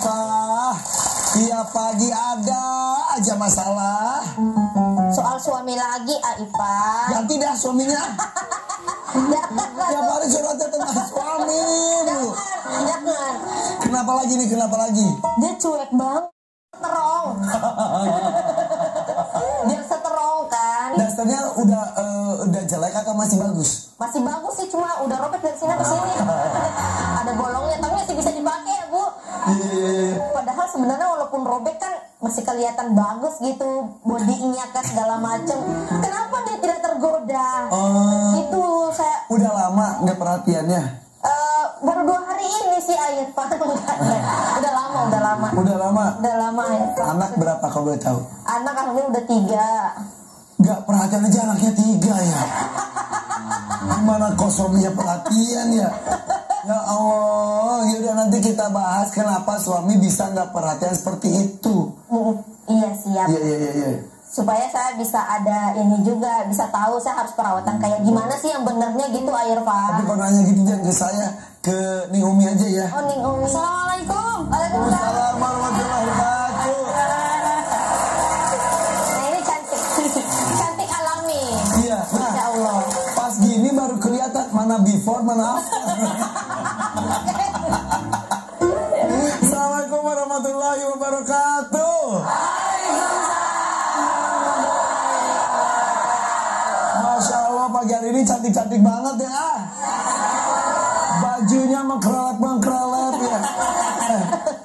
Aifah, tiap pagi ada aja masalah. Soal suami lagi, Aifah. Ganti dah suaminya. Tiap hari curhatnya tentang suami. Jangan. Kenapa lagi nih? Kenapa lagi? Dia cuek banget. Terong. Dia seterong kan. Dasarnya udah jelek atau masih bagus? Masih bagus sih, cuma udah robek dari sini ke sini. Ada bolongnya, tapi masih bisa dipakai ya, Bu. Padahal sebenarnya walaupun robek kan masih kelihatan bagus gitu, bodinya kan segala macem. Kenapa dia tidak tergoda? Itu saya. Udah lama nggak perhatiannya? Baru 2 hari ini sih Aifah. Udah lama Aifah. Anak berapa kalau boleh tahu? Anak alhamdulillah udah 3. Nggak perhatian aja anaknya 3 ya. Gimana kosongnya perhatian ya? Ya Allah, yaudah nanti kita bahas kenapa suami bisa nggak perhatian seperti itu. Iya siap. Iya. Supaya saya bisa ada ini juga, bisa tahu saya harus perawatan kayak gimana sih yang benernya gitu, Aifah. Tapi kalau nanya gitu jangan ke saya, ke Ning Umi aja ya. Oh, Ning Umi. Assalamualaikum. Waalaikumsalam warahmatullahi wabarakatuh. Nah ini cantik, cantik alami. Iya. Nah, Insya Allah. pas gini baru kelihatan mana before mana after. Assalamualaikum warahmatullahi wabarakatuh. Masya Allah pagi hari ini cantik-cantik banget ya. Bajunya mengkerelep ya.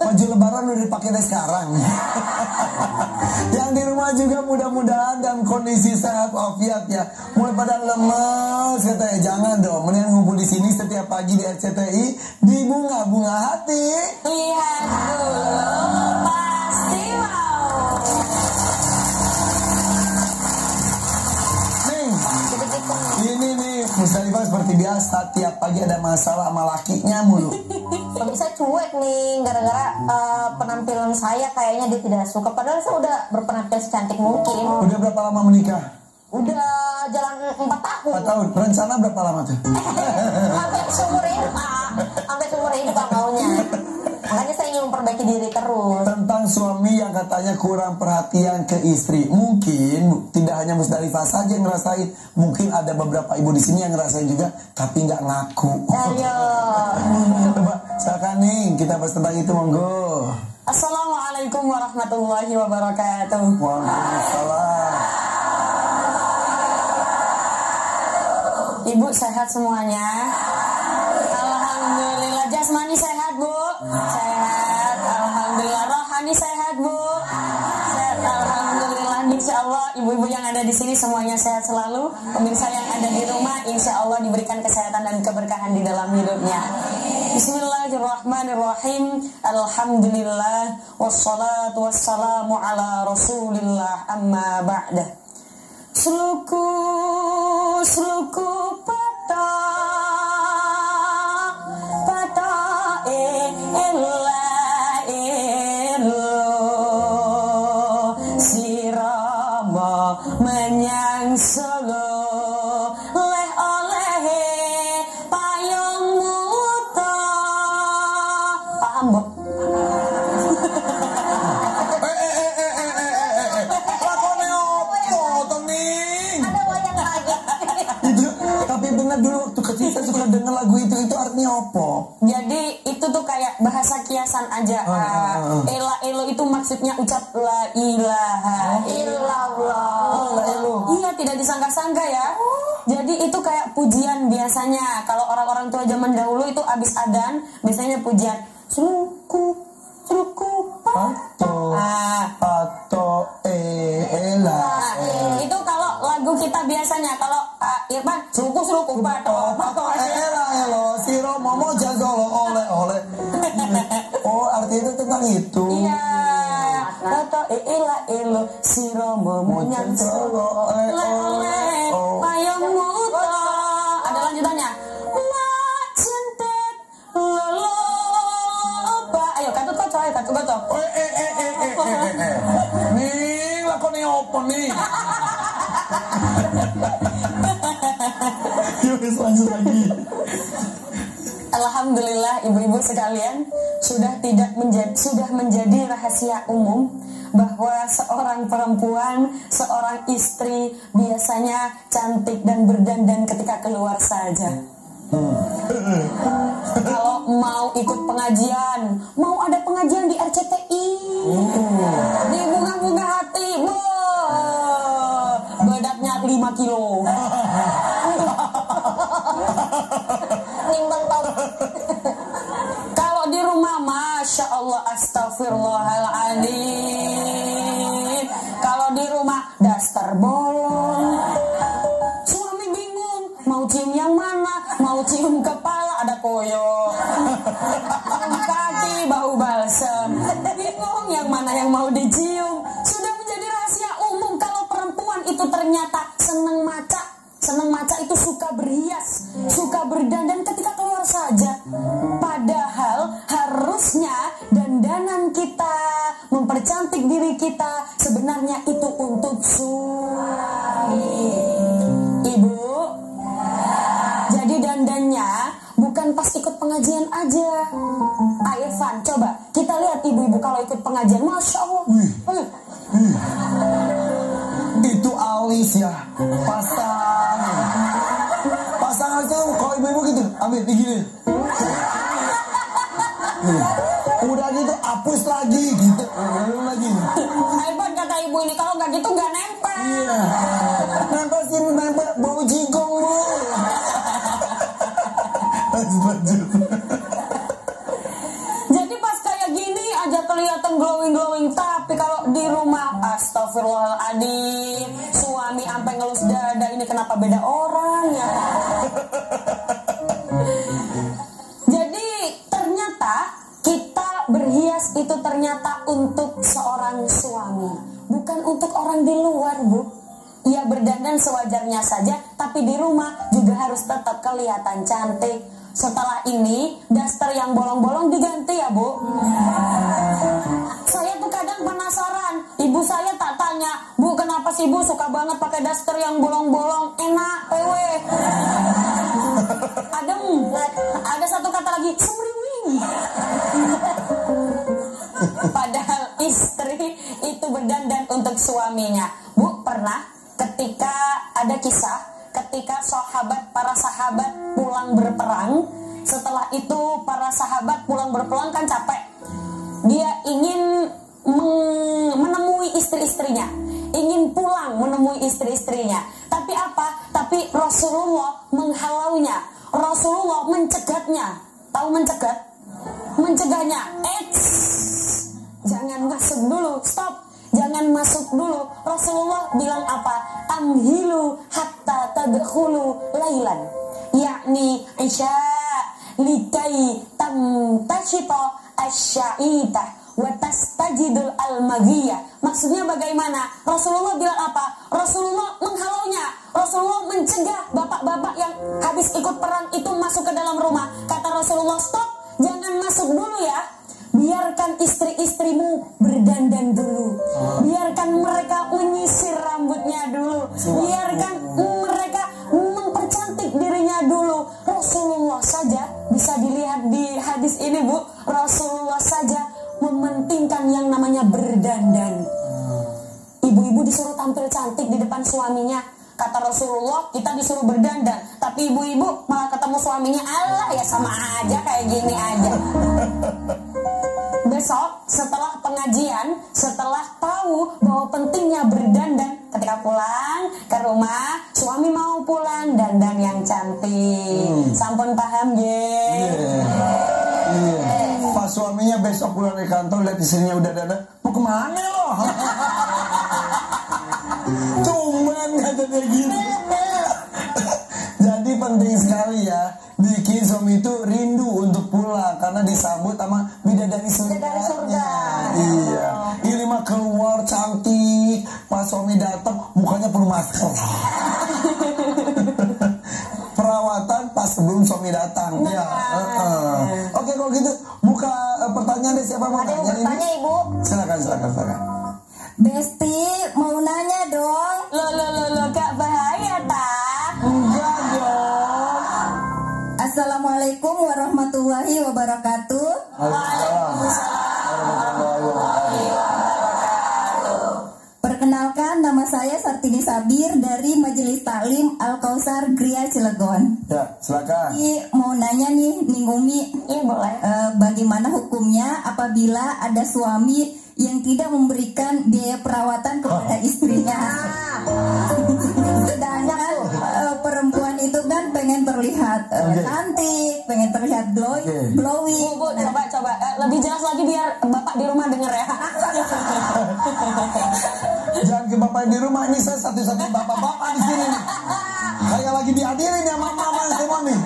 Baju lebaran udah dipakai dari sekarang. Yang di rumah juga mudah-mudahan dalam kondisi sehat walafiat ya. Mulai pada lemes katanya, jangan dong. Mendingan ngumpul di sini setiap pagi di RCTI di Bunga-Bunga Hati. Lihat dulu, pasti mau. Ini nih Mustalifah seperti biasa tiap pagi ada masalah sama lakinya mulu. Bisa cuek nih gara-gara penampilan saya kayaknya dia tidak suka. Padahal saya udah berpenampilan secantik mungkin. Udah berapa lama menikah? Udah jalan 4 tahun. 4 tahun. Rencana berapa lama tuh? Sampai seumur hidup Pak. Sampai seumur hidup Pak maunya. Makanya saya ingin memperbaiki diri terus. Tentang suami yang katanya kurang perhatian ke istri. Mungkin tidak hanya Mustalifah saja yang ngerasain. Mungkin ada beberapa ibu di sini yang ngerasain juga, tapi nggak ngaku. Ayo. Coba silakan nih kita bahas tentang itu, monggo. Assalamualaikum warahmatullahi wabarakatuh. Waalaikumsalam. Ibu sehat semuanya? Alhamdulillah. Jasmani sehat, Bu? Sehat. Alhamdulillah. Rohani sehat, Bu? Sehat. Alhamdulillah. Insya Allah ibu-ibu yang ada di sini semuanya sehat selalu. Pemirsa yang ada di rumah insya Allah diberikan kesehatan dan keberkahan di dalam hidupnya. Bismillahirrahmanirrahim. Alhamdulillah. Wassalatu wassalamu ala rasulillah. Amma ba'dah. Sluku pata sirama menyang Solo leh oleh payung muta. Paham, Bu? Tapi benar dulu waktu kecil saya suka denger lagu itu artinya apa? Jadi itu tuh kayak bahasa kiasan aja. Ela elo itu maksudnya ucap la ilaha illallah. Iya, tidak disangka-sangka ya. Jadi itu kayak pujian biasanya. Kalau orang-orang tua zaman dahulu itu abis adan biasanya pujian suku pato ela. Itu kalau lagu kita biasanya. Kalau Irfan suku pato ela siro momo jazolo oleh. Oh, artinya itu tentang itu. Iya. Pato elo siro momo jazolo oleh payung muta. Ada lanjutannya. Ayo katut kocok. Nih lakone opo nih? Yuk lanjut lagi. alhamdulillah ibu-ibu sekalian sudah menjadi rahasia umum bahwa seorang perempuan, seorang istri biasanya cantik dan berdandan ketika keluar saja. Kalau mau ikut pengajian, mau ada pengajian di RCTI, di bunga-bunga hati, beratnya 5 kilo. Nimbang tau. Kalau di rumah, masya Allah, astagfirullahaladzim. Kalau di rumah, daster bolong. Suami bingung, mau cium yang mana? Mau cium kepala, ada koyo. Cium kaki, bau balsem. Bingung yang mana yang mau dicium. Sudah menjadi rahasia umum kalau perempuan itu ternyata seneng maca. Seneng maca itu suka berhias, suka berdandan ketika keluar saja. Padahal harusnya dandanan kita, mempercantik diri kita, sebenarnya itu untuk suami. Ibu, jadi dandannya bukan pas ikut pengajian aja. Irfan, coba kita lihat ibu-ibu kalau ikut pengajian, masya Allah. Itu alis ya, pasangan itu kalau ibu-ibu gitu, ambil digini. Udah gitu hapus lagi gitu, lagi. Hebat kata ibu ini, kalau nggak gitu nggak nempel. Iya. Nempel sini nempel bau jigong bu. Jadi pas kayak gini aja kelihatan glowing, tapi kalau di rumah, astagfirullahaladzim, suami sampai ngelus dada, ini kenapa beda orang ya? Jadi ternyata kita berhias itu ternyata untuk seorang suami, bukan untuk orang di luar, Bu. Ia berdandan sewajarnya saja, tapi di rumah juga harus tetap kelihatan cantik. Setelah ini, daster yang bolong-bolong diganti ya, Bu. Saya tuh kadang penasaran, ibu saya tak tanya, Bu, kenapa sih Bu suka banget pakai daster yang bolong-bolong? Enak, pewe. Adem. Ada satu kata lagi, semriwing. Padahal istri itu berdandan untuk suaminya. Bu, pernah ketika ada kisah ketika para sahabat pulang berperang. Setelah itu para sahabat pulang berperang kan capek. Dia ingin menemui istri-istrinya, ingin pulang menemui istri-istrinya. Tapi apa? Tapi Rasulullah menghalaunya. Rasulullah mencegatnya. Tahu mencegat? Mencegahnya. Jangan masuk dulu. Stop. Jangan masuk dulu. Rasulullah bilang apa? Amhilu hatta tadkhulu lailan. Yakni isya likai tamtashita asya'itah wa tastajidul almaghiyah. Maksudnya bagaimana? Rasulullah bilang apa? Rasulullah menghalaunya. Rasulullah mencegah bapak-bapak yang habis ikut perang itu masuk ke dalam rumah. Kata Rasulullah, stop. Jangan masuk dulu ya. Biarkan istri-istrimu berdandan dulu. Biarkan mereka menyisir rambutnya dulu. Biarkan mereka mempercantik dirinya dulu. Rasulullah saja, bisa dilihat di hadis ini, Bu. Rasulullah saja mementingkan yang namanya berdandan. Ibu-ibu disuruh tampil cantik di depan suaminya. Kata Rasulullah, kita disuruh berdandan. Tapi ibu-ibu malah ketemu suaminya, Allah ya sama aja, kayak gini aja. Besok setelah pengajian, setelah tahu bahwa pentingnya berdandan, ketika pulang ke rumah, suami mau pulang dandan yang cantik. Sampun paham ye? Pas suaminya besok pulang dari kantor lihat istrinya udah dandan, mau kemana lo? Tumben kata dia gitu. Jadi penting sekali ya, bikin suami itu rindu untuk pulang karena disambut sama bidadari surga. Iya. Ini mah keluar cantik, pas suami datang mukanya penuh masker. Perawatan pas sebelum suami datang. Ya. Oke, kalau gitu buka pertanyaan deh, siapa mau nanya? Ada yang bertanya, Ibu. Silakan. Besti mau nanya dong. Lo gak bahaya tak? Enggak dong. Assalamualaikum warahmatullahi wabarakatuh. Perkenalkan, nama saya Sartini Sabir dari Majelis Taklim Al-Kausar Gria Cilegon. Ya, silakan. Jadi mau nanya nih, Umi. Iya boleh. Bagaimana hukumnya apabila ada suami yang tidak memberikan biaya perawatan kepada istrinya? Sedangkan perempuan itu kan pengen terlihat cantik, pengen terlihat glowing. Bu, coba lebih jelas lagi biar bapak di rumah denger ya. Jangan ke bapak di rumah, ini saya satu-satu bapak-bapak di sini nih. Kayak lagi diadirin ya mama-mama semua nih.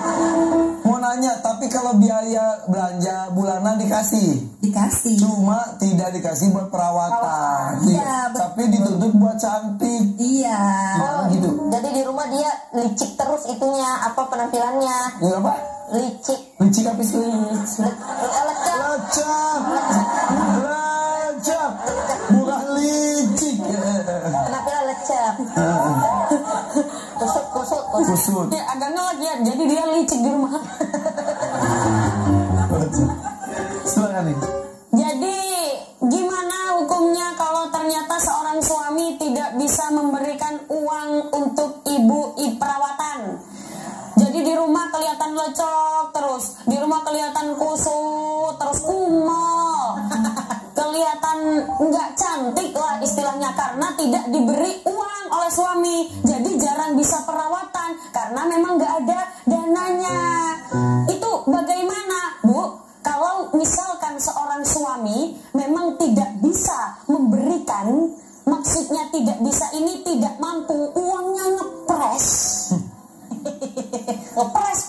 Mau nanya, tapi kalau biaya belanja bulanan dikasih? Dikasih. Cuma tidak dikasih buat perawatan. Iya, tapi dituntut buat cantik. Iya. Gitu. Jadi di rumah dia licik terus itunya, apa penampilannya? Iya apa? Licik. Licik apa sih? Lecak. Lecak. Bukan licik. Penampilan lecak. Kusut. Ya, agaknya lagi ya, jadi dia licik di rumah. Silakan nih. Jadi gimana hukumnya kalau ternyata seorang suami tidak bisa memberikan uang untuk ibu perawatan? Jadi di rumah kelihatan lecok terus, di rumah kelihatan kusut terus, kumel, kelihatan nggak cantik lah istilahnya karena tidak diberi uang oleh suami. Jadi jarang bisa perawatan karena memang nggak ada dananya. Itu bagaimana, Bu? Kalau misalkan seorang suami memang tidak bisa memberikan, maksudnya tidak bisa ini, tidak mampu, uangnya ngepres. Ngepres.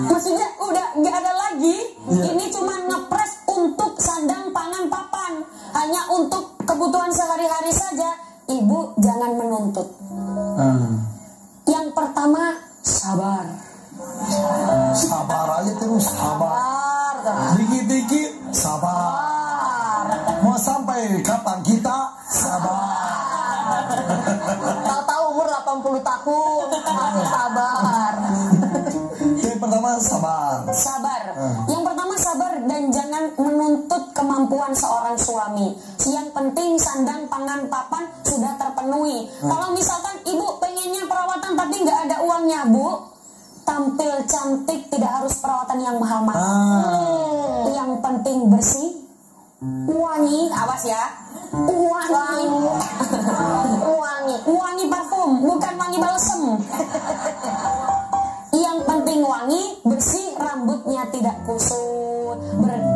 Maksudnya udah nggak ada lagi. Ini cuma ngepres untuk sandang pangan papan, hanya untuk kebutuhan sehari-hari saja. Ibu jangan menuntut. Yang pertama, sabar. Sabar aja terus, sabar. Dikit-dikit, sabar. Mau sampai kapan kita sabar? Tahu-tahu umur 80 tahun masih sabar. Yang pertama sabar. Sabar. Yang pertama sabar dan jangan menuntut kemampuan seorang suami. Yang penting sandang pangan papan sudah terpenuhi. Kalau misalkan ibu pengennya perawatan tapi nggak ada uangnya, Bu, tampil cantik, tidak harus perawatan yang mahal-mahal. Yang penting bersih, wangi, awas ya, wangi parfum, bukan wangi balsem. Yang penting wangi, bersih, rambutnya tidak kusut,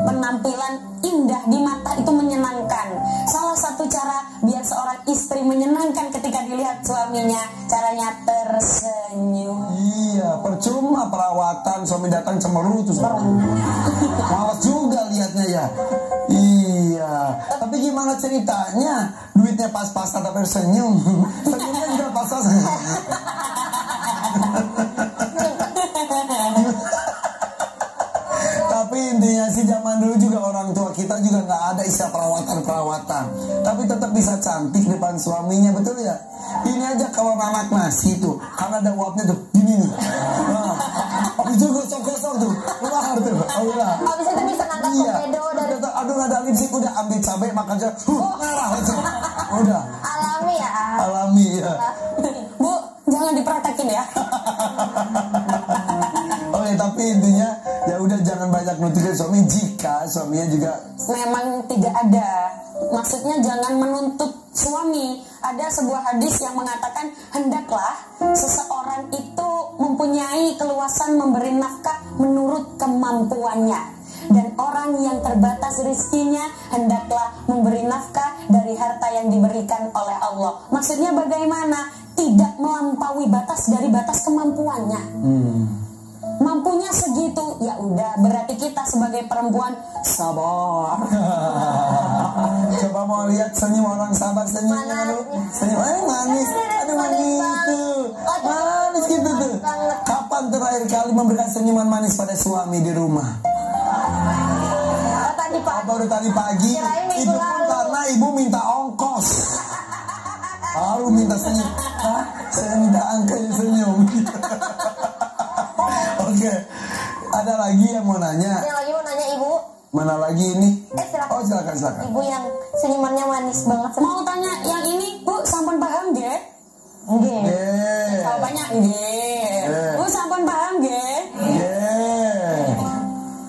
penampilan indah di mata, itu menyenangkan. Salah satu cara biar seorang istri menyenangkan ketika dilihat suaminya, caranya tersenyum. Iya, percuma perawatan, suami datang cemberut terus. Malas juga lihatnya ya. Iya, tapi gimana ceritanya? Duitnya pas-pasan tapi senyum. Senyumnya juga pas-pasan. Tapi intinya sih zaman dulu juga orang tua kita juga nggak ada istilah perawatan, tapi tetap bisa cantik depan suaminya, betul ya? Ini aja kalau anak nasi tuh, karena ada uapnya tuh, gini nih. Nah, habis itu gosok-gosok tuh, keluar tuh, udah. Habis itu bisa ngangkat komedo dari. Aduh nggak ada lipstick, udah ambil cabai makan aja, merah aja, udah. Alami ya. Alami ya. Bu, jangan dipraktekin ya. Oke, tapi intinya ya udah jangan banyak nutupin suami jika suaminya juga memang tidak ada. Maksudnya jangan menuntut suami. Ada sebuah hadis yang mengatakan hendaklah seseorang itu mempunyai keluasan memberi nafkah menurut kemampuannya, dan orang yang terbatas rezekinya hendaklah memberi nafkah dari harta yang diberikan oleh Allah. Maksudnya bagaimana? Tidak melampaui batas dari batas kemampuannya. Mampunya segitu, ya udah, berarti kita sebagai perempuan sabar. Coba mau lihat senyum orang sabar, senyumnya dulu. Senyum, manis, aduh manis tuh, manis gitu tuh. Kapan terakhir kali memberikan senyuman manis pada suami di rumah? Tadi pagi. Baru tadi pagi. Itu pun karena ibu minta ongkos. Baru minta senyum. Saya minta angka senyum. Oke. Ada lagi yang mau nanya? Yang lagi mau nanya ibu. Mana lagi ini? Silakan. Oh silakan. Ibu yang senyumannya manis banget. Mau tanya yang ini, Bu, sampun paham nggih? Nggih. Jawabannya nggih. Bu, sampun paham nggih?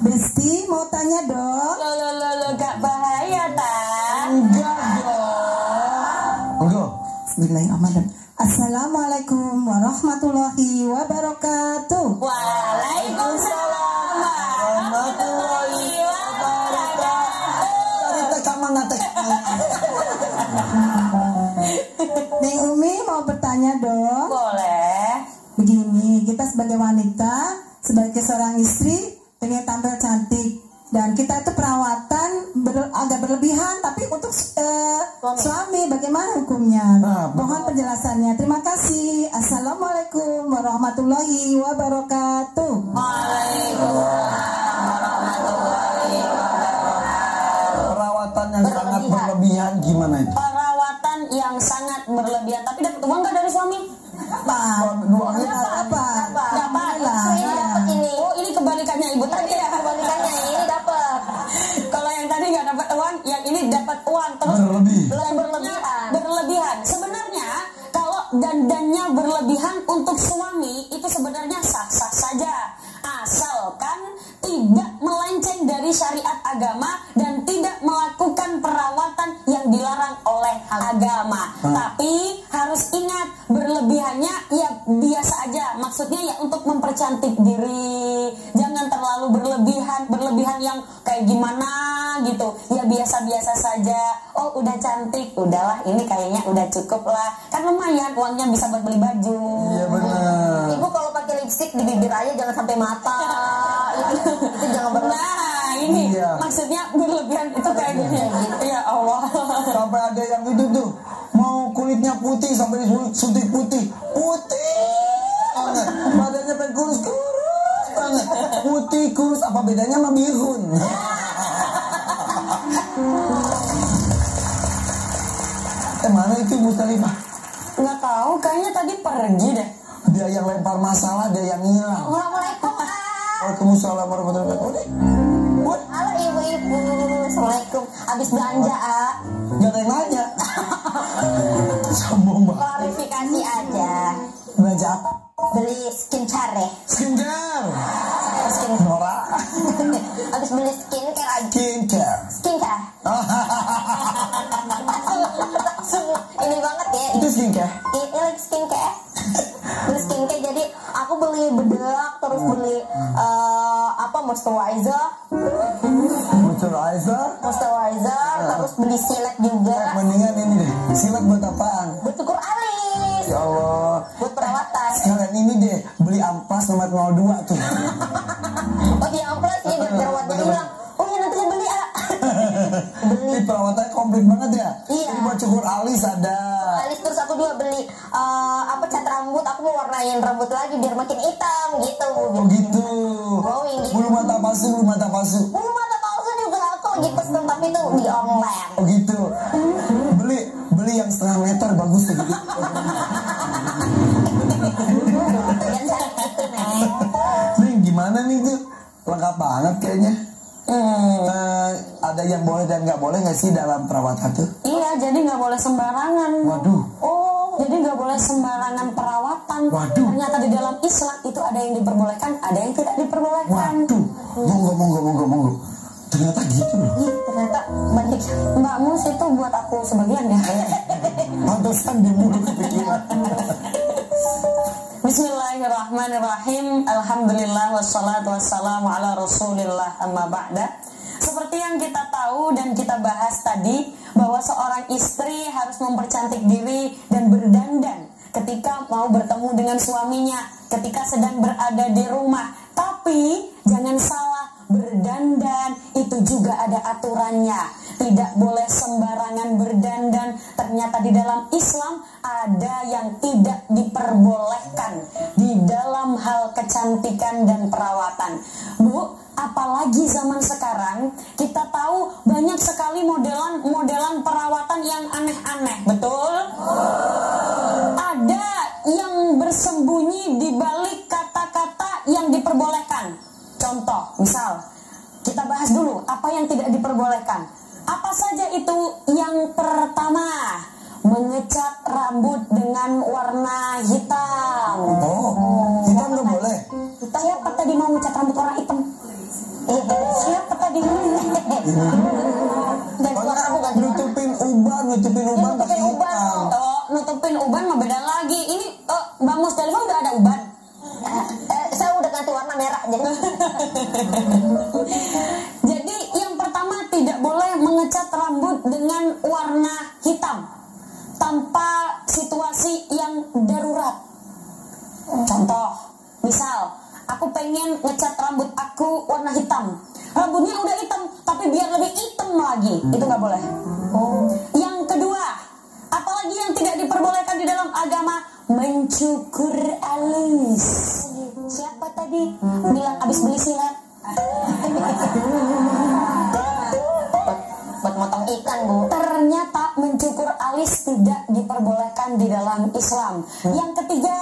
Besti mau tanya dong. Lo gak bahaya ta? Enggak dong. Enggak. Bismillahirrahmanirrahim. Assalamualaikum warahmatullahi wabarakatuh. Waalaikumsalam warahmatullahi wabarakatuh. Tadi kamu nanti. Neng Umi mau bertanya dong. Boleh. Begini, kita sebagai wanita, sebagai seorang istri pengen tampil cantik, dan kita itu perawatan agak berlebihan, tapi untuk suami bagaimana hukumnya? Mohon penjelasannya. Terima kasih. Assalamualaikum warahmatullahi wabarakatuh. Waalaikumsalam warahmatullahi wabarakatuh. Perawatan yang sangat berlebihan gimana itu? Perawatan yang sangat berlebihan, tapi dapat uang nggak dari suami? Doanya Apa? Dapat. Ini. Oh, ini kebalikannya ibu tadi ya. Kebalikannya ini dapat. Kalau yang tadi nggak dapat uang, yang ini dapat uang terus berlebihan. Sebenarnya kalau dandannya berlebihan untuk suami itu sebenarnya sah-sah saja, asalkan tidak melenceng dari syariat agama dan tidak melakukan perawatan yang dilarang oleh agama. Tapi harus ingat, berlebihannya ya biasa aja. Maksudnya ya untuk mempercantik diri. Jangan terlalu berlebihan yang kayak gimana gitu. Ya biasa-biasa saja. Oh udah cantik, udahlah ini kayaknya udah cukup lah. Kan lumayan uangnya bisa buat beli baju. Iya benar. Ibu kalau pakai lipstik di bibir aja jangan sampai mata. Itu jangan berlebihan. Nah ini maksudnya berlebihan itu kayak gini. Ya Allah. Sampai ada yang itu tuh mau kulitnya putih sampai disuntik putih banget, badannya pengen kurus banget, putih kurus, apa bedanya sama bihun? Mana itu Mustalifah? Nggak tahu, kayaknya tadi pergi deh. Dia yang lempar masalah, dia yang hilang. Assalamualaikum. Waalaikumsalam warahmatullahi wabarakatuh. Halo ibu-ibu. Assalamualaikum. Abis belanja Gak ada yang nanya. Sombong banget. klarifikasi aja. Belanja apa? Beli skincare. Skincare. Nora. Abis beli skincare aja. Skincare. Skincare. Langsung ini banget ya. Itu skincare. Ini lagi skincare. Beli skincare, jadi aku beli bedak, terus beli moisturizer, terus beli silet juga. Mendingan ini deh. Silat buat apaan? Buat cukur alis. Ya Allah. Buat perawatan. Sekalian ini deh, beli ampas nomor 02 tuh. Oh iya, amplas ya, biar jerawatnya hilang. Oh iya, nanti saya beli Ini perawatannya komplit banget ya. Iya. Ini buat cukur alis ada. alis, terus aku juga beli cat rambut. Aku mau warnain rambut lagi biar makin hitam gitu. Oh gitu. Glowing gitu. Bulu mata palsu. Bulu mata palsu juga aku lagi pesen, tapi itu di online. Oh gitu. Beli yang setengah meter bagus gitu. Yang cantik gitu, Nek. Nih gimana nih tuh? Lengkap banget kayaknya. Ada yang boleh dan nggak boleh nggak sih dalam perawatan tuh? Iya, jadi nggak boleh sembarangan. Waduh. Oh, jadi nggak boleh sembarangan perawatan. Waduh. Ternyata di dalam Islam itu ada yang diperbolehkan, ada yang tidak diperbolehkan. Waduh. Monggo. Ternyata gitu loh. Ih, ternyata banyak. Mbak Mus itu buat aku sebagian ya. Pantesan di mulut kepikiran. Bismillahirrahmanirrahim. Alhamdulillah wassalatu wassalamu ala Rasulillah, amma ba'da. Seperti yang kita tahu dan kita bahas tadi, bahwa seorang istri harus mempercantik diri dan berdandan ketika mau bertemu dengan suaminya, ketika sedang berada di rumah. Tapi jangan salah, berdandan itu juga ada aturannya. Tidak boleh sembarangan berdandan. Ternyata di dalam Islam ada yang tidak diperbolehkan di dalam hal kecantikan dan perawatan. Bu, apalagi zaman sekarang kita tahu banyak sekali modelan perawatan yang aneh-aneh, betul? Ada yang bersembunyi di balik kata-kata yang diperbolehkan. Contoh, misal kita bahas dulu apa yang tidak diperbolehkan. Apa saja itu? Yang pertama, mengecat rambut dengan warna hitam. Oh, hitam nggak boleh. Siapa tadi mau ngecat rambut warna hitam? Siapa tadi? Nutupin uban pakai hitam. Oh, nutupin uban mah beda lagi. Ini Bang Musdalifah udah ada uban. Saya udah ganti warna merah jadi. Jadi yang pertama tidak boleh mengecat rambut dengan warna hitam tanpa situasi yang darurat. Contoh, misal aku pengen ngecat rambut aku warna hitam. Rambutnya udah hitam tapi biar lebih hitam lagi. Itu nggak boleh. Yang kedua, apalagi yang tidak diperbolehkan di dalam agama, mencukur alis. Siapa tadi bilang abis beli silet? Buat motong ikan, Bu. Ternyata mencukur alis tidak diperbolehkan di dalam Islam. Yang ketiga,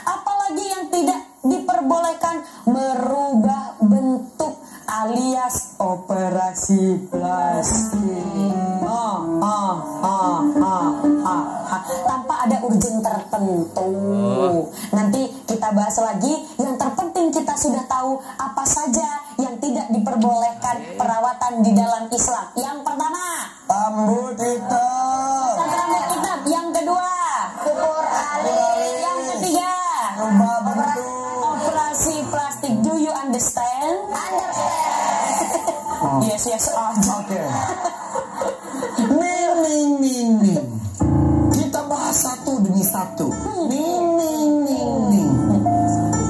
apalagi yang tidak diperbolehkan, merubah bentuk alias operasi plastik. Tanpa ada urgen tertentu. Nanti kita bahas lagi. Yang terpenting kita sudah tahu apa saja yang tidak diperbolehkan perawatan di dalam Islam. Yang pertama, Rambut hitam. rambut hitam. Yang kedua, Cukur alis. yang ketiga, Rubah bentuk. operasi plastik. Do you understand? Yes. Oke. Ning. Kita bahas satu demi satu. Ning.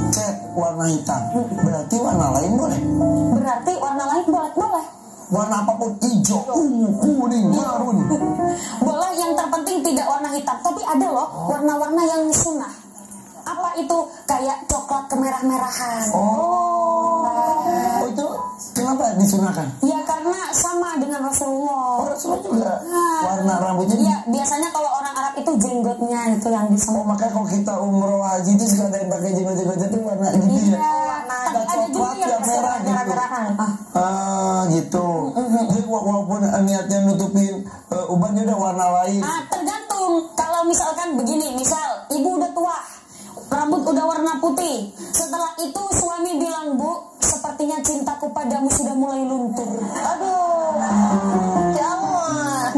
Cat warna hitam. Berarti warna lain boleh. Berarti warna lain boleh. Warna apapun, hijau, ungu, kuning, marun. Boleh, yang terpenting tidak warna hitam. Tapi ada loh warna-warna yang sunnah. Apa itu? Kayak coklat kemerah-merahan. Oh, itu kenapa disunahkan? Ya karena sama dengan Rasulullah. Oh, Rasulullah juga warna rambutnya. Ya biasanya kalau orang Arab itu jenggotnya itu yang Oh, disebut. makanya kalau kita umroh haji itu suka ada yang pakai jenggot-jenggot itu warna gitu ya. Tapi ada juga yang merah gitu. merah-merahan. Gitu. Jadi walaupun niatnya nutupin ubannya udah warna lain. Tergantung. Kalau misalkan begini, misal ibu udah tua, rambut udah warna putih. Setelah itu suami bilang, Bu, sepertinya cintaku padamu sudah mulai luntur. Aduh. Jangan.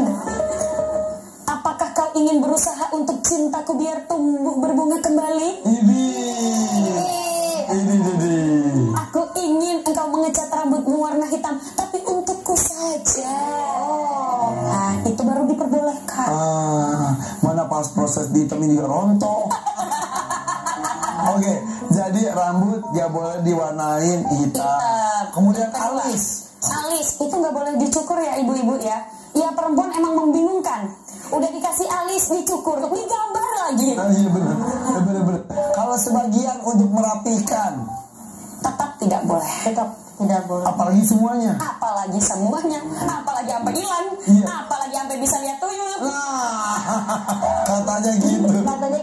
Apakah kau ingin berusaha untuk cintaku biar tumbuh berbunga kembali? Ini. Aku ingin engkau mengecat rambutmu warna hitam, tapi untukku saja. Nah, itu baru diperbolehkan. Mana pas proses dihitamin juga rontok. Oke, jadi rambut gak boleh diwarnain hitam. Kemudian alis. Alis itu nggak boleh dicukur ya ibu-ibu ya. Ya perempuan emang membingungkan. Udah dikasih alis dicukur, digambar lagi. Iya bener. Kalau sebagian untuk merapikan, Tetap tidak boleh. Tetap tidak boleh. apalagi semuanya. Apalagi semuanya, apalagi sampai hilang, Iya. apalagi sampai bisa lihat tuyul. Nah, katanya gitu.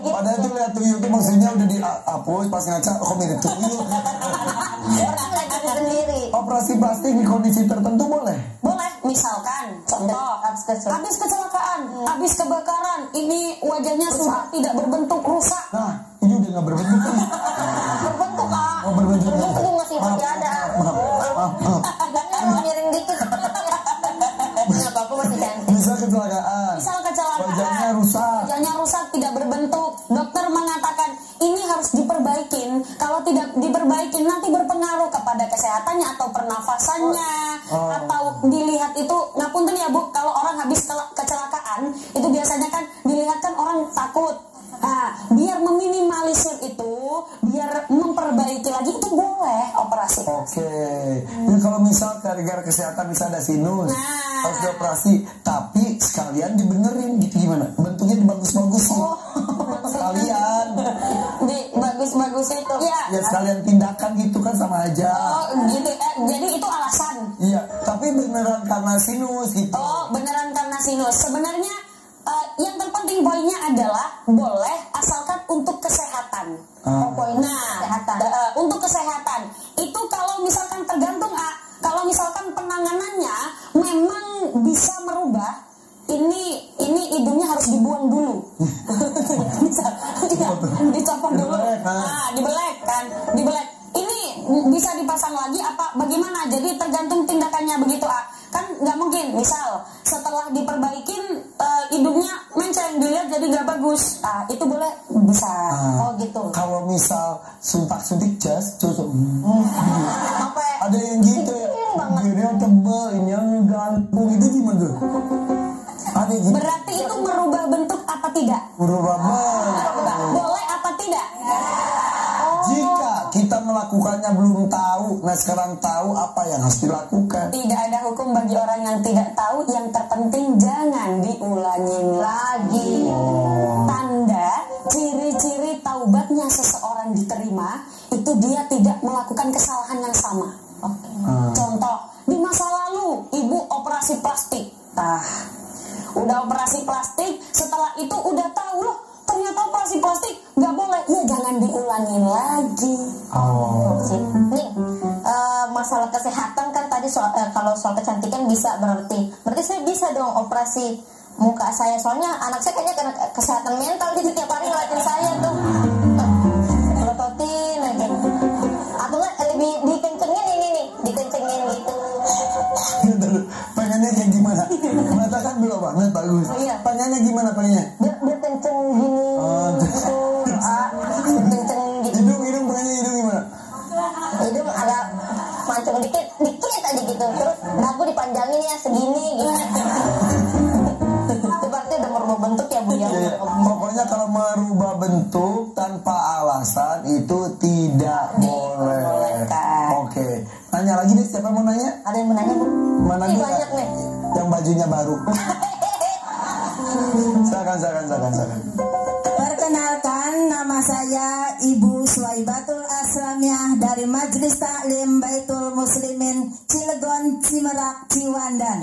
Padahal itu lihat tuyul itu maksudnya udah dihapus pas ngaca, kok mirip tuyul. Sendiri. Operasi plastik di kondisi tertentu boleh. Boleh, misalkan contoh habis kecelakaan, habis kebakaran, ini wajahnya sudah tidak berbentuk, rusak. Nah, ini udah nggak berbentuk nih. Berbentuk ah. Oh, berbentuk. Itu masih ada. Maaf. Jangan miring dikit. Nggak apa-apa masih cantik. Misal kecelakaan. Misal kecelakaan, Wajahnya rusak. wajahnya rusak, tidak berbentuk. Dokter mengatakan ini harus diperbaikin. Kalau tidak diperbaikin nanti berpengaruh kepada kesehatannya atau pernafasannya. Atau dilihat itu, ngapunten ya Bu, kalau orang habis kecelakaan itu biasanya kan dilihat kan orang takut. Nah, biar meminimalisir itu, biar memperbaiki lagi itu boleh operasi. Oke. Nah, kalau misal gara-gara kesehatan bisa ada sinus, harus dioperasi, tapi sekalian dibenerin gitu gimana? Bentuknya dibagus-bagusin. Sekalian. Bagus itu. Ya sekalian tindakan gitu kan sama aja. Oh, gitu. Jadi itu alasan. Iya, tapi beneran karena sinus gitu. Oh, beneran karena sinus. Sebenarnya yang terpenting poinnya adalah boleh asalkan untuk kesehatan. Untuk kesehatan. Itu kalau misalkan bagaimana? Jadi tergantung tindakannya begitu kan nggak mungkin. Misal setelah diperbaikin hidungnya menceng, dilihat jadi nggak bagus, itu boleh bisa. Oh gitu. Kalau misal suntik jas, cocok. Apa? Ada yang gitu ya, dia tebal, yang gantung, itu gimana tuh? Ada gitu. Berarti itu merubah bentuk apa tidak? Merubah bentuk. Boleh apa tidak? Jika kita melakukannya belum tahu, nah sekarang tahu, apa yang harus dilakukan? Tidak ada hukum bagi orang yang tidak tahu. Yang terpenting jangan diulangi lagi. Tanda ciri-ciri taubatnya seseorang diterima itu dia tidak melakukan kesalahan yang sama. Contoh, di masa lalu ibu operasi plastik. Udah operasi plastik, setelah itu udah tahu loh, ternyata operasi plastik nggak boleh, ya jangan diulangin lagi. Nih, masalah kesehatan kan tadi kalau soal kecantikan bisa berarti saya bisa dong operasi muka saya, soalnya anak saya kayaknya kena kesehatan mental gitu, tiap hari ngeliatin saya tuh melototin aja, atau nggak lebih dikencengin ini nih, dikencengin gitu. Pengennya kayak gimana? Mengatakan belum banget, bagus. Pengennya gimana pengennya? Biar kenceng gini gitu. Kenceng gitu. Hidung pengennya hidung gimana? Hidung agak mancung dikit aja gitu, terus dagu dipanjangin ya segini gitu. Itu berarti udah merubah bentuk ya Bu ya. Pokoknya kalau merubah bentuk tanpa alasan itu tidak boleh. Oke. Nanya lagi deh, siapa mau nanya? Ada yang mau nanya Bu? Mana Ini nih? banyak nih. Yang bajunya baru. Silakan. Perkenalkan, nama saya Ibu Suwaibatul Aslamiyah dari Majelis Taklim Baitul Muslimin Cilegon, Cimerak, Ciwandan.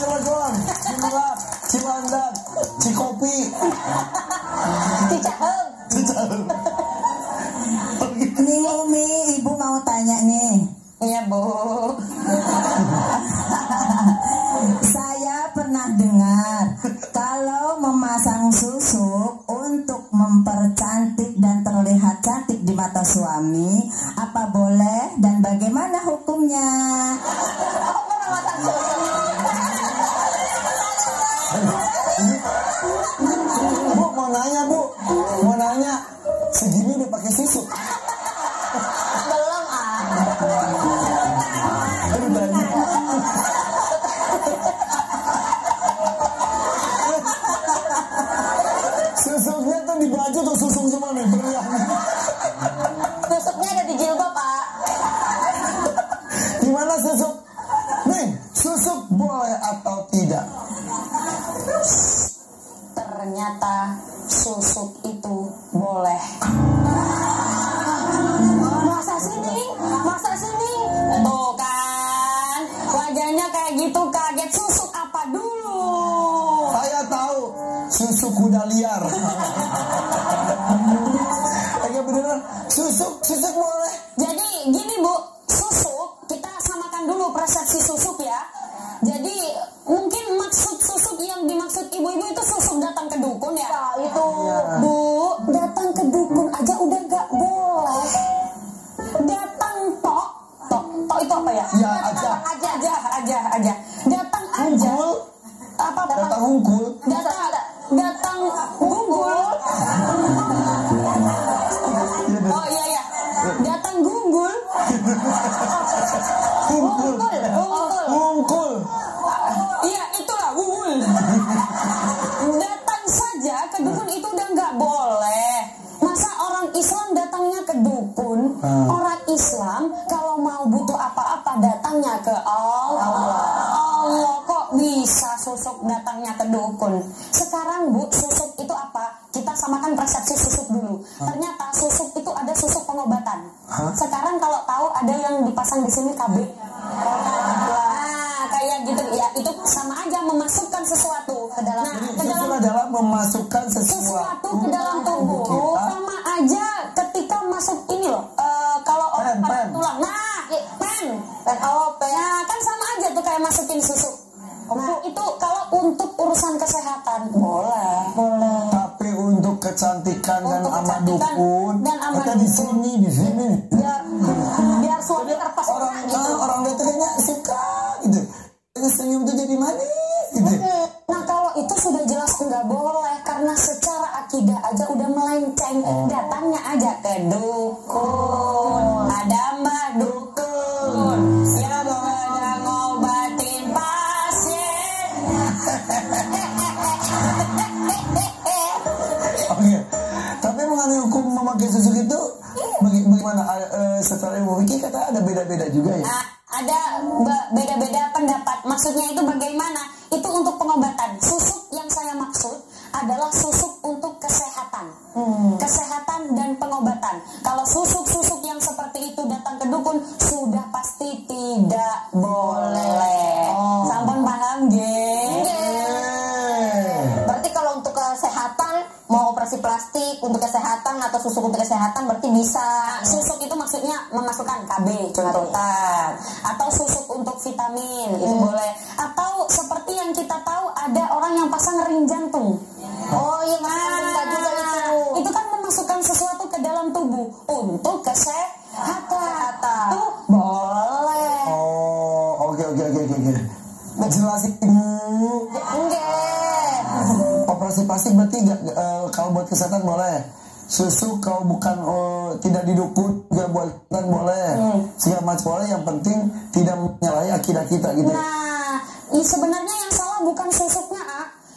Cilegon, Cimerak, Ciwandan, Cikopi, Cicahem. Nih Umi, Ibu mau tanya nih. Iya Bu. Saya pernah dengar kalau memasang susuk untuk mempercantik dan terlihat cantik di mata suami, apa boleh dan bagaimana hukumnya? Bu mau nanya, segini udah pakai susuk? Belum Susuknya tuh di baju tuh susuk semua nih, beriak. Susuknya ada di jilbab Gimana susuk? Nih, susuk boleh atau tidak? Ternyata susuk itu boleh. Masa sini? Tuh kan, wajahnya kayak gitu kaget. Susuk apa dulu? Saya tahu, susuk kuda liar. Agak beneran, susuk boleh. Jadi gini Bu, susuk kita samakan dulu persepsi susuk ya. Jadi mungkin maksud susuk yang dimaksud ibu-ibu itu susuk datang ke dukun ya. itu. Bu, datang ke dukun aja udah gak boleh. Datang tok itu apa ya? Ya, aja. Datang aja. Hungkul. Apa? Datang hungkul. Datang gunggul. Oh iya. Datang gunggul. Hungkul. Iya, itulah gunggul. Datang saja ke dukun itu udah nggak boleh. Masa orang Islam datangnya ke dukun? Orang Islam kalau mau butuh apa-apa datangnya ke Allah kok bisa susuk datangnya ke dukun? Sekarang Bu, susuk itu apa? Kita samakan persepsi susuk dulu. Ternyata susuk itu ada susuk pengobatan. Sekarang kalau tahu ada yang dipasang di sini KB. Kayak gitu ya, itu sama aja memasukkan sesuatu ke dalam Susuk adalah memasukkan sesuatu ke dalam tubuh. Sama aja ketika masuk ini loh. Kalau orang pada tulang. Pen. Nah, kan sama aja tuh kayak masukin susuk. Nah, itu kalau untuk urusan kesehatan boleh. Tapi untuk kecantikan dan ama dukun, dan ama kita di sini. Ya, dukun yang sedang ngobatin pasien. Oke. Tapi mengenai hukum memakai susuk itu bagaimana? Secara ilmu fikih kata ada beda-beda juga ya. Ada beda-beda pendapat. Maksudnya itu bagaimana? Itu untuk pengobatan. Susuk yang saya maksud adalah susuk untuk kesehatan. Kesehatan dan pengobatan. Kalau susuk-susuk yang seperti itu datang ke dukun sudah pasti tidak boleh. Sampun paham, geng? Berarti kalau untuk kesehatan mau operasi plastik untuk kesehatan atau susuk untuk kesehatan berarti bisa. Susuk itu maksudnya memasukkan KB contohnya, atau susuk untuk vitamin itu boleh. Atau seperti yang kita tahu ada orang yang pasang ring jantung. Oh iya, bisa juga itu. Itu kan memasukkan sesuatu ke dalam tubuh untuk kesehatan. Tuh boleh. Oh, oke. Jelasin. Enggak. Operasi plastik berarti kalau buat kesehatan boleh. Susu kalau bukan tidak didukun juga buat kesehatan boleh. Segala macam boleh, yang penting tidak menyalahi akidah kita gitu. Nah, sebenarnya yang salah bukan susuknya,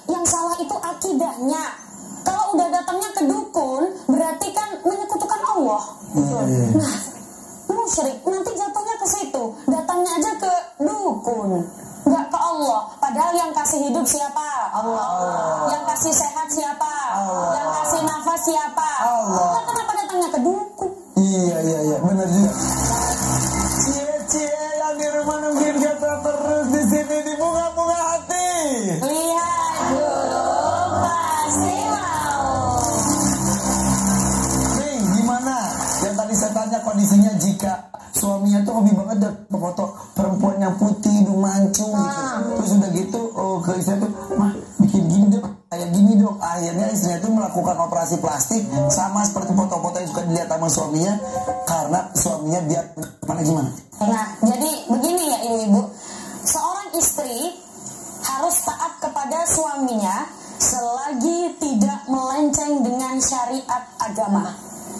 yang salah itu akidahnya. Kalau udah datangnya ke dukun, berarti kan menyekutukan Allah. Nah, musyrik nanti jatuhnya ke situ. Datangnya aja ke dukun, nggak ke Allah. Padahal yang kasih hidup siapa? Allah. Yang kasih sehat siapa? Allah. Yang kasih nafas siapa? Allah. Nah, kenapa datangnya ke dukun? Iya, benar juga. Cie yang di rumah nungguin kita terus di sini di bunga-bunga hati. Lihat dulu pasti mau. Nih, gimana? Yang tadi saya tanya kondisinya jika suaminya tuh hobi banget deh foto perempuan yang putih, hidung mancung gitu. Terus udah gitu, ke istrinya tuh, mah bikin gini dong, kayak gini dong. Akhirnya istrinya tuh melakukan operasi plastik sama seperti foto-foto yang suka dilihat sama suaminya, karena suaminya biar gimana? Nah, jadi begini ya ibu-ibu, seorang istri harus taat kepada suaminya selagi tidak melenceng dengan syariat agama.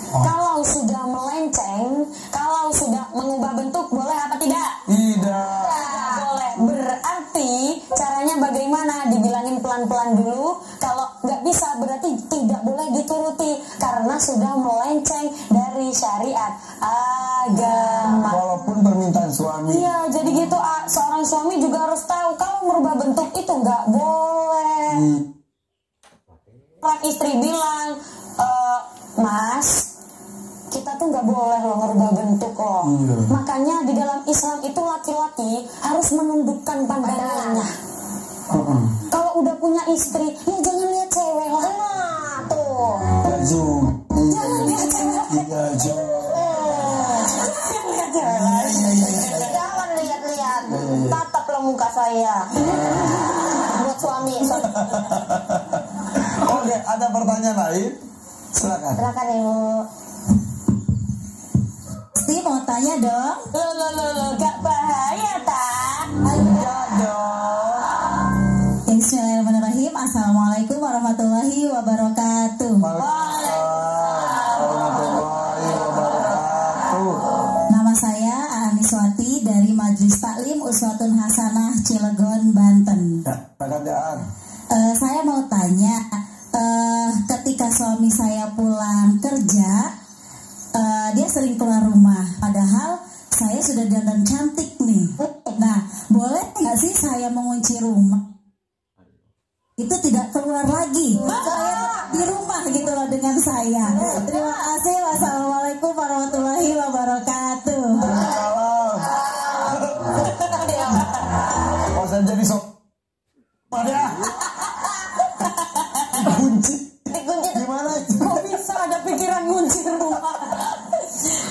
Kalau sudah melenceng, kalau sudah mengubah bentuk, boleh apa tidak? Tidak. Tidak boleh. Berarti caranya bagaimana? Dibilangin pelan-pelan dulu. Kalau nggak bisa berarti tidak boleh dituruti karena sudah melenceng dari syariat agama. Walaupun permintaan suami. Iya, jadi gitu. Seorang suami juga harus tahu kalau merubah bentuk itu nggak boleh. Orang istri bilang, Mas, kita tuh nggak boleh loh merubah bentuk loh. Makanya di dalam Islam itu laki-laki harus menundukkan pandangannya. Kalau udah punya istri, ya jangan lihat cewek lah. Nah, tuh. Jangan lihat cewek. Iya, Jangan lihat cewek lagi. Jangan lihat-lihat. Tataplah muka saya. Buat suami. Oke, ada pertanyaan lain? Silakan. Silakan Ibu. Pasti mau tanya dong. Loh, gak bahaya tak? Enggak dong. Bismillahirrahmanirrahim. Assalamualaikum warahmatullahi wabarakatuh. Warahmatullahi wabarakatuh. Nama saya Aniswati dari Majelis Taklim Uswatun Hasanah Cilegon, Banten. Saya mau tanya, ketika suami saya pulang kerja, dia sering keluar rumah, padahal saya sudah dandan cantik nih. Nah, boleh nggak sih saya mengunci rumah? Itu tidak keluar lagi. Saya di rumah gitu loh dengan saya. Terima kasih. Wassalamualaikum warahmatullahi wabarakatuh. Oh, saya jadi sok. Pada kunci. Gimana? Kok bisa ada pikiran ngunci rumah?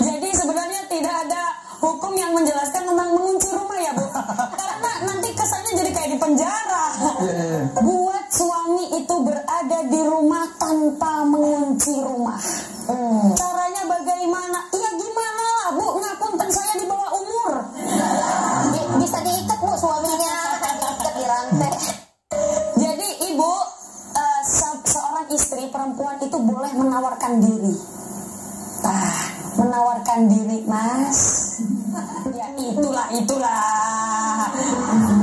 Jadi sebenarnya tidak ada hukum yang menjelaskan tentang mengunci rumah ya Bu. Karena nanti kesannya jadi kayak di penjara. Buat suami itu berada di rumah tanpa mengunci rumah. Caranya bagaimana? Ya gimana lah Bu, ngapunten saya di bawah umur. Bisa diikat Bu suaminya. Diikat di rantai. Jadi ibu, seorang istri perempuan itu boleh menawarkan diri. Menawarkan diri, Mas. Itulah.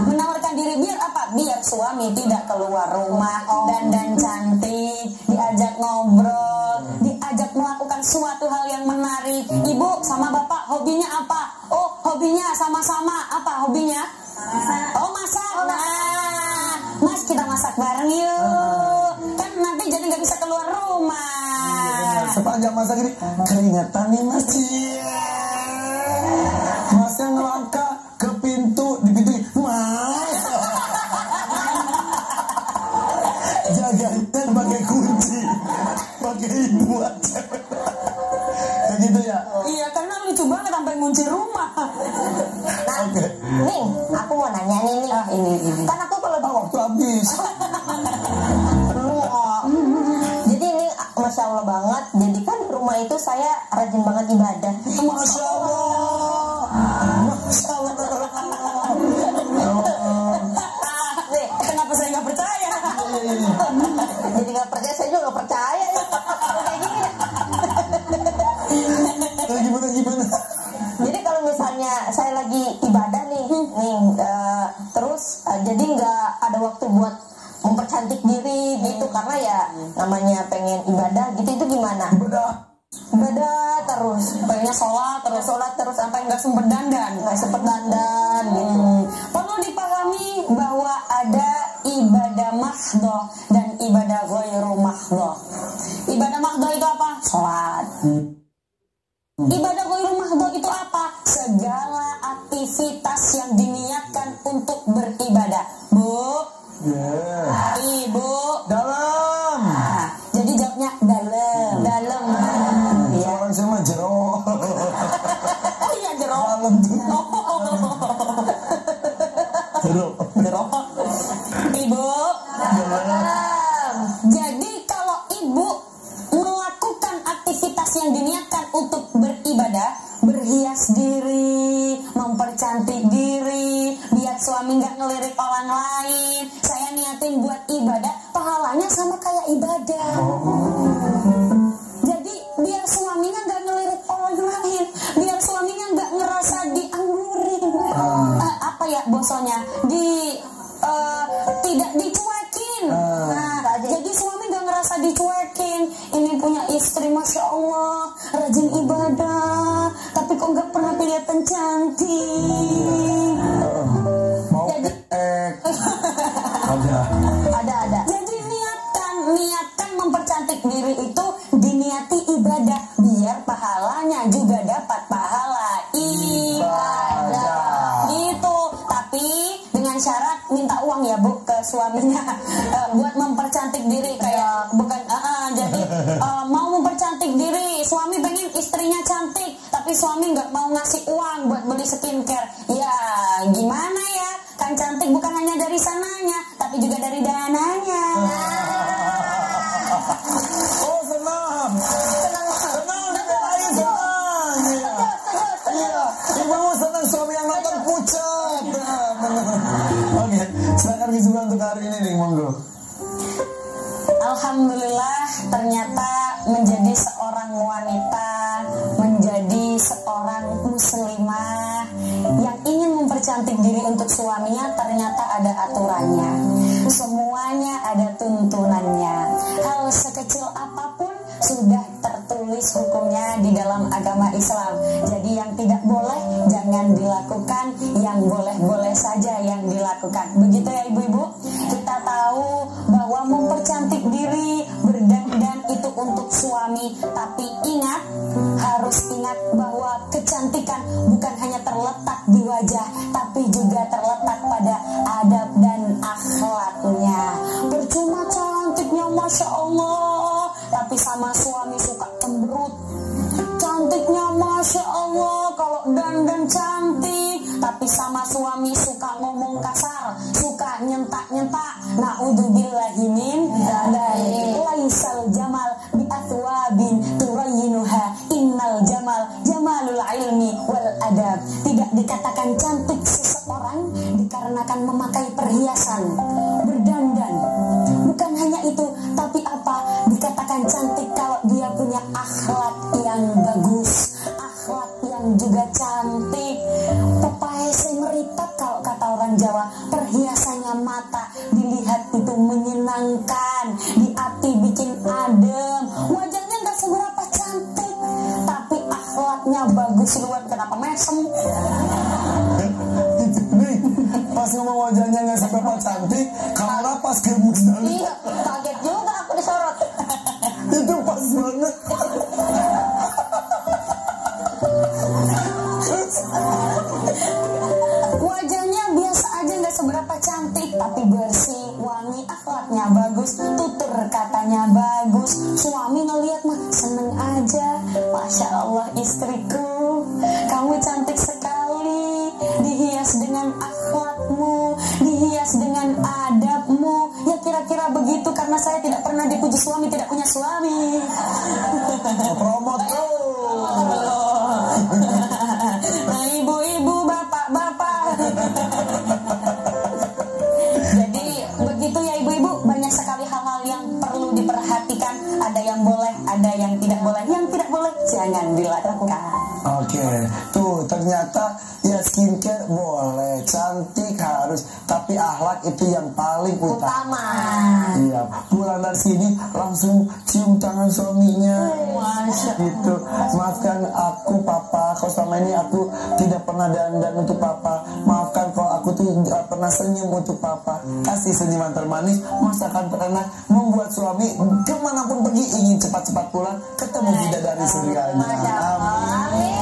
Menawarkan diri biar apa? Biar suami tidak keluar rumah, dandan cantik, diajak ngobrol, diajak melakukan suatu hal yang menarik. Ibu sama bapak hobinya apa? Oh, hobinya sama-sama. Apa hobinya? Oh, masak. Nah, Mas, kita masak bareng yuk. Kan nanti jadi nggak bisa keluar rumah. Sepanjang masak ini keringatan nih Mas. Masnya ngelangkah ke pintu, di pintu Mas. Jagain pakai kunci, pakai ibu aja. Kayak gitu ya? Iya, karena lucu banget sampai ngunci rumah. Nah, Ning, aku mau nanya nih, Ning. Kan aku kalau Waktu habis. jadi ini Masya Allah banget. Jadi kan di rumah itu saya rajin banget ibadah. Masya Allah. Masya Allah. Kenapa saya nggak percaya? Jadi nggak percaya, saya juga nggak percaya ya. Kayak gini. Gimana? Jadi kalau misalnya saya lagi ibadah nih, terus jadi nggak ada waktu buat mempercantik diri gitu, karena ya namanya pengen ibadah gitu, itu gimana? Ibadah terus, Pengennya sholat terus sampai nggak sempet dandan. gitu. Perlu dipahami bahwa ada ibadah mahdhah dan ibadah ghairu mahdhah. Ibadah mahdhah itu apa? Sholat. Ibadah ghairu mahdhah itu apa? Segala aktivitas yang diniatkan untuk beribadah. Bu, Ibu, Dalam. jadi jawabnya dalam. Ya. Orang sama jero. Oh iya, jero. Jero. Ibu, jadi kalau ibu melakukan aktivitas yang diniatkan untuk beribadah, berhias diri, mempercantik diri, biar suami nggak ngelirik orang lain, saya niatin buat ibadah, pahalanya sama kayak ibadah. Jadi biar suaminya nggak ngelirik orang lain, biar suaminya nggak ngerasa dianggurin, apa ya bosonya, tidak dicuekin. Nah, jadi suami nggak ngerasa dicuekin. Ini punya istri, Masya Allah, rajin ibadah, tapi kok nggak pernah kelihatan cantik. Mau Jadi ada. Jadi niatkan mempercantik diri itu diniati ibadah, biar pahalanya juga dapat pahala ibadah. Gitu. Tapi dengan syarat minta uang ya Bu ke suaminya buat mempercantik diri, kayak bukan jadi mau mempercantik diri, suami pengen istrinya cantik, tapi suami nggak mau ngasih uang buat beli skincare. Ya gimana ya? Kan cantik bukan hanya dari sananya, tapi juga dari dananya. Oh senang. Iya. Ibu senang suami yang nonton pucat. Oke, silakan kesimpulan untuk hari ini nih, monggo. Alhamdulillah, ternyata menjadi seorang wanita, menjadi seorang muslimah yang ingin mempercantik diri untuk suaminya, ternyata ada aturannya. Semuanya ada tuntunannya. Hal sekecil apapun sudah tertulis hukumnya di dalam agama Islam. Jadi yang tidak boleh jangan dilakukan, yang boleh-boleh saja yang dilakukan. Begitu ya ibu-ibu? Kita tahu bahwa mempercantik diri, berdandan itu untuk suami, tapi harus ingat bahwa kecantikan bukan hanya terletak di wajah, tapi juga terletak pada adab dan akhlaknya. Percuma cantiknya Masya Allah, tapi sama suami suka cemberut. Cantiknya Masya Allah, kalau dandan cantik, tapi sama suami suka ngomong kasar, suka nyentak-nyentak. Na'udzubillahi min dzalik. Laisal jamal bi athwabin turayyinuha, innal jamal jamalul ilmi wal adab. Tidak dikatakan cantik seseorang dikarenakan memakai perhiasan, berdandan. Bukan hanya itu, tapi apa? Dikatakan cantik kalau dia punya akhlak yang bagus, akhlak yang juga cantik. orang Jawa, perhiasannya mata, dilihat itu menyenangkan, di hati bikin adem, wajahnya gak seberapa cantik, tapi akhlaknya bagus luar. Kenapa mesem? Nih, pas ngomong wajahnya nggak seberapa cantik, kamera pas gemus sekali. Iya, kaget juga aku disorot. Itu pas banget. Wajahnya biasa aja gak seberapa cantik, tapi bersih, wangi, akhlaknya bagus, tutur katanya bagus, suami ngeliat mah seneng aja. Masya Allah istriku, kamu cantik sekali, dihias dengan akhlakmu, dihias dengan adabmu. Ya kira-kira begitu, karena saya tidak pernah dipuji suami, tidak punya suami. Promote. Nah, ibu-ibu, bapak-bapak. Jadi begitu ya ibu-ibu, banyak sekali hal-hal yang perlu diperhatikan. Ada yang boleh, ada yang tidak boleh. Yang tidak boleh jangan dilakukan. Oke, tuh ternyata ya skincare boleh, cantik harus, tapi akhlak itu yang paling utama. Iya, pulang dari sini langsung cium tangan suaminya. Gitu. Maafkan aku papa, kalau selama ini aku tidak pernah dandan untuk papa. Maafkan kalau aku tuh gak pernah senyum untuk papa. Kasih senyuman termanis, masakan pernah membuat suami kemanapun pergi ingin cepat-cepat pulang ketemu bidadari surganya. Amin.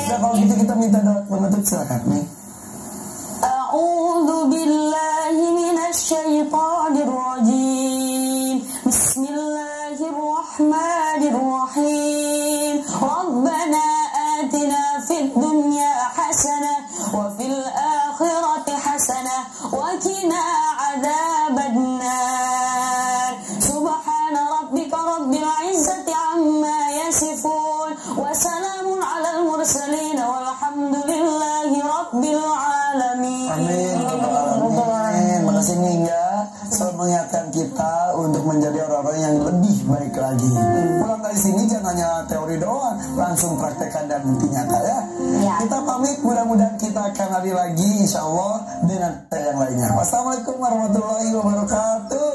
Nah, kalau gitu kita minta doa penutup, silakan nih. A'udzu billahi minasy syaithanir rajim. Bismillahirrahmanirrahim. Rabbana atina fid dunya hasanah wa fil akhirati hasanah wa qina adzabannar. Subhana rabbika rabbil izzati amma yasifun wa salamun alal mursalin walhamdulillahi rabbil alamin. Amin. Amin. Makasih Ningga selalu mengingatkan kita untuk menjadi orang-orang yang lebih baik lagi. Pulang dari sini jangan hanya teori doang, langsung praktekkan dan bukti nyata ya. Kita pamit, mudah-mudahan kita akan hadir lagi insya Allah dengan yang lainnya. Wassalamualaikum warahmatullahi wabarakatuh.